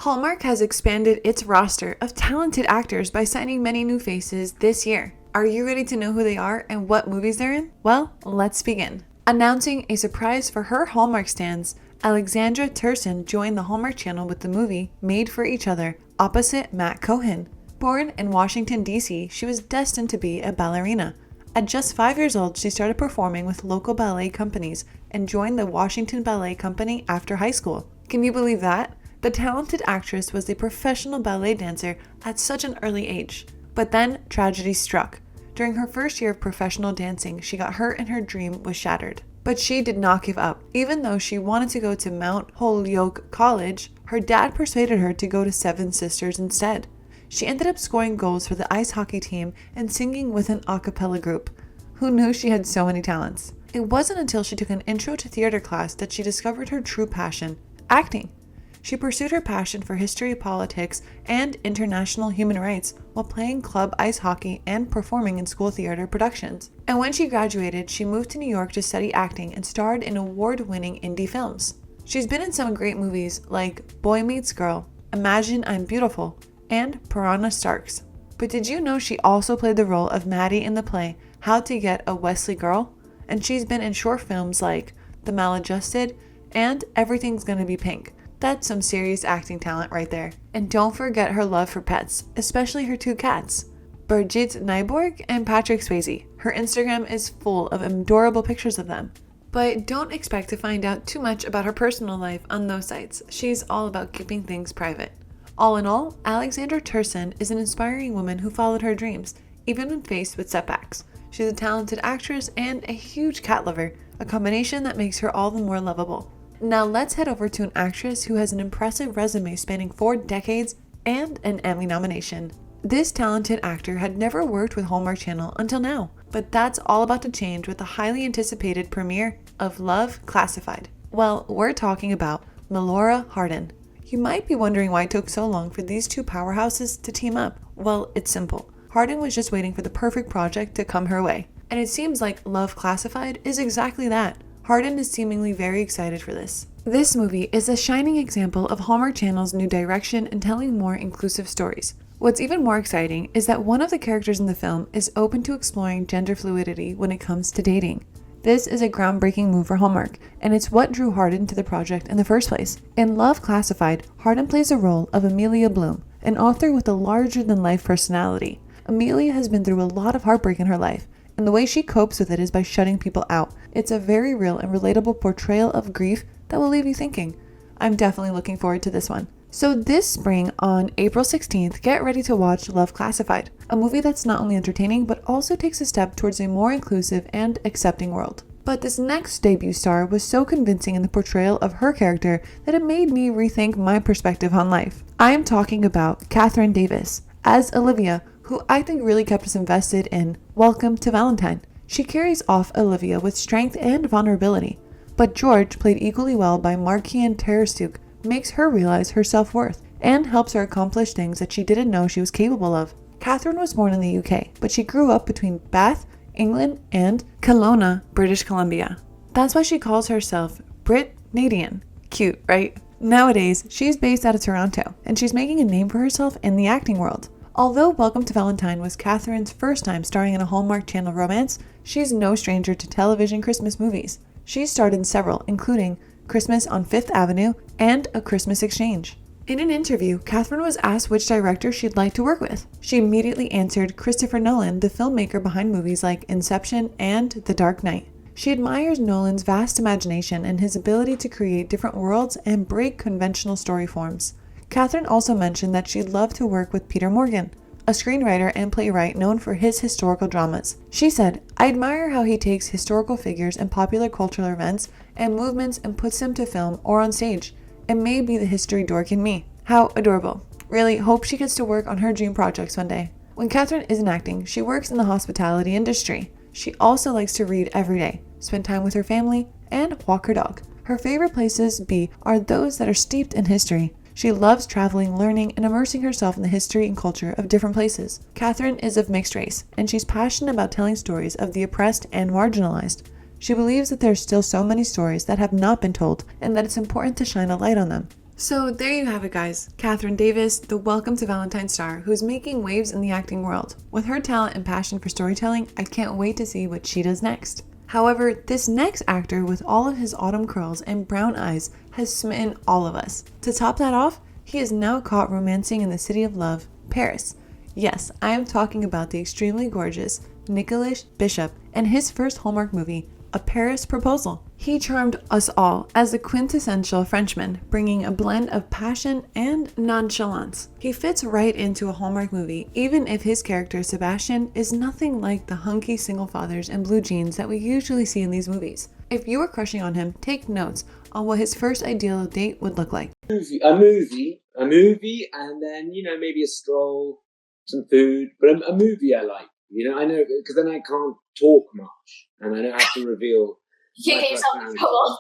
Hallmark has expanded its roster of talented actors by signing many new faces this year. Are you ready to know who they are and what movies they're in? Well, let's begin. Announcing a surprise for her Hallmark stans, Alexandra Turshen joined the Hallmark Channel with the movie Made for Each Other, opposite Matt Cohen. Born in Washington, D.C., she was destined to be a ballerina. At just 5 years old, she started performing with local ballet companies and joined the Washington Ballet Company after high school. Can you believe that? The talented actress was a professional ballet dancer at such an early age. But then tragedy struck. During her first year of professional dancing, she got hurt and her dream was shattered. But she did not give up. Even though she wanted to go to Mount Holyoke College, her dad persuaded her to go to Seven Sisters instead. She ended up scoring goals for the ice hockey team and singing with an a cappella group. Who knew she had so many talents? It wasn't until she took an intro to theater class that she discovered her true passion, acting. She pursued her passion for history, politics, and international human rights while playing club ice hockey and performing in school theater productions. And when she graduated, she moved to New York to study acting and starred in award-winning indie films. She's been in some great movies like Boy Meets Girl, Imagine I'm Beautiful, and Piranha Starks. But did you know she also played the role of Maddie in the play How to Get a Wesley Girl? And she's been in short films like The Maladjusted and Everything's Gonna Be Pink. That's some serious acting talent right there. And don't forget her love for pets, especially her 2 cats, Birgit Nyborg and Patrick Swayze. Her Instagram is full of adorable pictures of them. But don't expect to find out too much about her personal life on those sites. She's all about keeping things private. All in all, Alexandra Turshen is an inspiring woman who followed her dreams, even when faced with setbacks. She's a talented actress and a huge cat lover, a combination that makes her all the more lovable. Now let's head over to an actress who has an impressive resume spanning 4 decades and an Emmy nomination. This talented actor had never worked with Hallmark Channel until now, but that's all about to change with the highly anticipated premiere of Love Classified. Well, we're talking about Melora Hardin. You might be wondering why it took so long for these 2 powerhouses to team up. Well, it's simple. Hardin was just waiting for the perfect project to come her way. And it seems like Love Classified is exactly that. Hardin is seemingly very excited for this. This movie is a shining example of Hallmark Channel's new direction in telling more inclusive stories. What's even more exciting is that one of the characters in the film is open to exploring gender fluidity when it comes to dating. This is a groundbreaking move for Hallmark, and it's what drew Hardin to the project in the first place. In Love Classified, Hardin plays the role of Amelia Bloom, an author with a larger-than-life personality. Amelia has been through a lot of heartbreak in her life, and the way she copes with it is by shutting people out. It's a very real and relatable portrayal of grief that will leave you thinking. I'm definitely looking forward to this one. So this spring on April 16th, get ready to watch Love Classified, a movie that's not only entertaining but also takes a step towards a more inclusive and accepting world. But this next debut star was so convincing in the portrayal of her character that it made me rethink my perspective on life. I am talking about Catherine Davis as Olivia, who I think really kept us invested in Welcome to Valentine. She carries off Olivia with strength and vulnerability, but George, played equally well by Markian Terastuk, makes her realize her self-worth and helps her accomplish things that she didn't know she was capable of. Catherine was born in the UK, but she grew up between Bath, England, and Kelowna, British Columbia. That's why she calls herself Brit-Nadian. Cute, right? Nowadays, she's based out of Toronto, and she's making a name for herself in the acting world. Although Welcome to Valentine was Catherine's first time starring in a Hallmark Channel romance, she's no stranger to television Christmas movies. She's starred in several, including Christmas on Fifth Avenue and A Christmas Exchange. In an interview, Catherine was asked which director she'd like to work with. She immediately answered Christopher Nolan, the filmmaker behind movies like Inception and The Dark Knight. She admires Nolan's vast imagination and his ability to create different worlds and break conventional story forms. Catherine also mentioned that she'd love to work with Peter Morgan, a screenwriter and playwright known for his historical dramas. She said, "I admire how he takes historical figures and popular cultural events and movements and puts them to film or on stage. It may be the history dork in me." How adorable. Really hope she gets to work on her dream projects one day. When Catherine isn't acting, she works in the hospitality industry. She also likes to read every day, spend time with her family, and walk her dog. Her favorite places are those that are steeped in history. She loves traveling, learning, and immersing herself in the history and culture of different places. Catherine is of mixed race, and she's passionate about telling stories of the oppressed and marginalized. She believes that there are still so many stories that have not been told, and that it's important to shine a light on them. So there you have it, guys. Catherine Davis, the Welcome to Valentine star, who's making waves in the acting world. With her talent and passion for storytelling, I can't wait to see what she does next. However, this next actor with all of his autumn curls and brown eyes has smitten all of us. To top that off, he is now caught romancing in the city of love, Paris. Yes, I am talking about the extremely gorgeous Nicholas Bishop and his first Hallmark movie, A Paris Proposal. He charmed us all as the quintessential Frenchman, bringing a blend of passion and nonchalance. He fits right into a Hallmark movie, even if his character Sebastian is nothing like the hunky single fathers in blue jeans that we usually see in these movies. If you were crushing on him, take notes on what his first ideal date would look like. A movie, and then, maybe a stroll, some food, but a movie I like. I know, because then I can't talk much, and I don't have to reveal. You can't get yourself in trouble.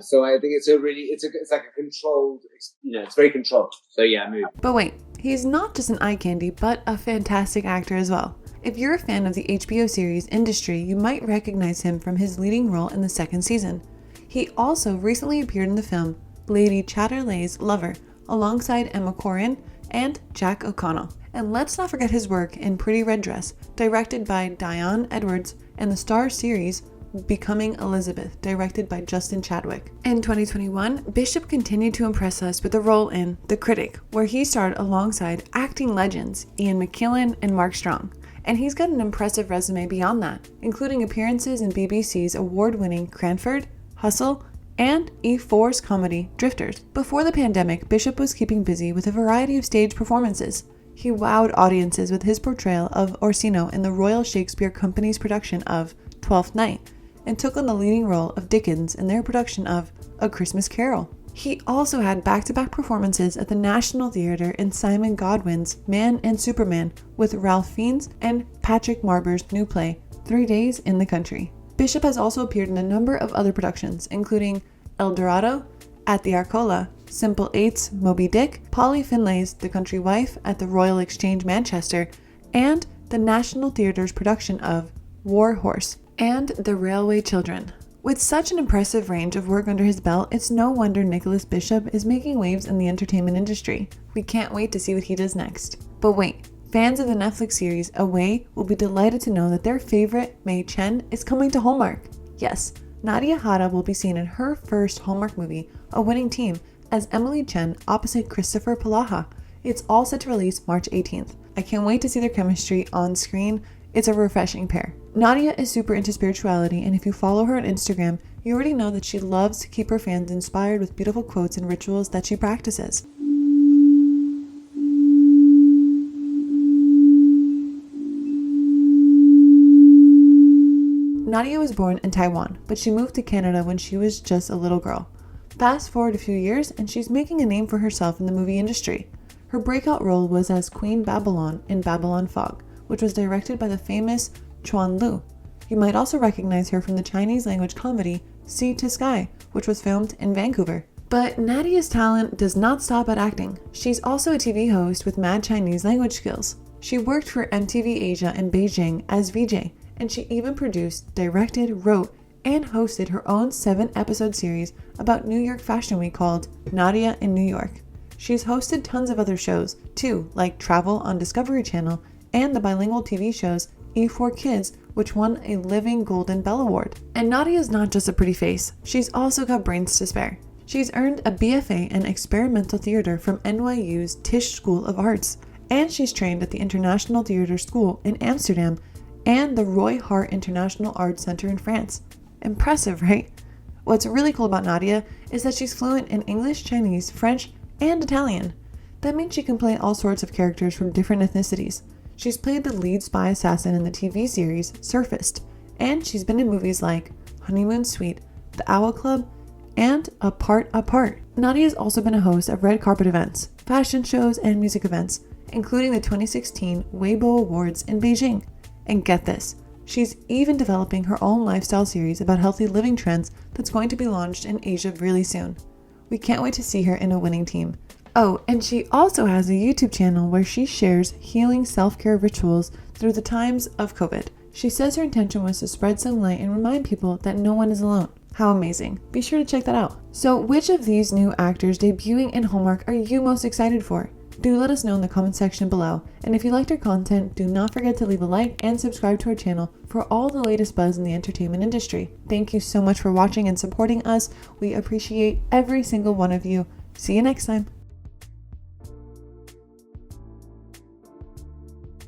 So I think it's like a controlled, it's very controlled. So yeah, movie. But wait, he's not just an eye candy, but a fantastic actor as well. If you're a fan of the HBO series Industry, you might recognize him from his leading role in the second season. He also recently appeared in the film Lady Chatterley's Lover, alongside Emma Corrin and Jack O'Connell. And let's not forget his work in Pretty Red Dress, directed by Diane Edwards, and the Star series Becoming Elizabeth, directed by Justin Chadwick. In 2021, Bishop continued to impress us with a role in The Critic, where he starred alongside acting legends Ian McKellen and Mark Strong. And he's got an impressive resume beyond that, including appearances in BBC's award-winning Cranford, Hustle, and E4's comedy Drifters. Before the pandemic, Bishop was keeping busy with a variety of stage performances. He wowed audiences with his portrayal of Orsino in the Royal Shakespeare Company's production of Twelfth Night, and took on the leading role of Dickens in their production of A Christmas Carol. He also had back-to-back performances at the National Theatre in Simon Godwin's Man and Superman with Ralph Fiennes and Patrick Marber's new play, 3 Days in the Country. Bishop has also appeared in a number of other productions, including El Dorado, At the Arcola, Simple Eight's Moby Dick, Polly Finlay's The Country Wife at the Royal Exchange Manchester, and the National Theatre's production of War Horse and The Railway Children. With such an impressive range of work under his belt, it's no wonder Nicholas Bishop is making waves in the entertainment industry. We can't wait to see what he does next. But wait, fans of the Netflix series Away will be delighted to know that their favorite, Mei Chen, is coming to Hallmark. Yes, Nadia Hatta will be seen in her first Hallmark movie, A Winning Team, as Emily Chen opposite Christopher Palaha. It's all set to release March 18th. I can't wait to see their chemistry on screen. It's a refreshing pair. Nadia is super into spirituality, and if you follow her on Instagram, you already know that she loves to keep her fans inspired with beautiful quotes and rituals that she practices. Nadia was born in Taiwan, but she moved to Canada when she was just a little girl. Fast forward a few years, and she's making a name for herself in the movie industry. Her breakout role was as Queen Babylon in Babylon Fog, which was directed by the famous Chuan Lu. You might also recognize her from the Chinese language comedy Sea to Sky, which was filmed in Vancouver. But Nadia's talent does not stop at acting. She's also a TV host with mad Chinese language skills. She worked for MTV Asia in Beijing as VJ, and she even produced, directed, wrote, and hosted her own 7-episode series about New York Fashion Week called Nadia in New York. She's hosted tons of other shows, too, like Travel on Discovery Channel and the bilingual TV shows E4 Kids, which won a Living Golden Bell Award. And Nadia's not just a pretty face, she's also got brains to spare. She's earned a BFA in Experimental Theater from NYU's Tisch School of Arts, and she's trained at the International Theater School in Amsterdam and the Roy Hart International Arts Center in France. Impressive, right? What's really cool about Nadia is that she's fluent in English, Chinese, French, and Italian. That means she can play all sorts of characters from different ethnicities. She's played the lead spy assassin in the TV series Surfaced, and she's been in movies like Honeymoon Suite, The Owl Club, and Apart. Nadia's also been a host of red carpet events, fashion shows, and music events, including the 2016 Weibo Awards in Beijing. And get this, she's even developing her own lifestyle series about healthy living trends that's going to be launched in Asia really soon. We can't wait to see her in A Winning Team. Oh, and she also has a YouTube channel where she shares healing self-care rituals through the times of COVID. She says her intention was to spread some light and remind people that no one is alone. How amazing. Be sure to check that out. So which of these new actors debuting in Hallmark are you most excited for? Do let us know in the comment section below. And if you liked our content, do not forget to leave a like and subscribe to our channel for all the latest buzz in the entertainment industry. Thank you so much for watching and supporting us. We appreciate every single one of you. See you next time.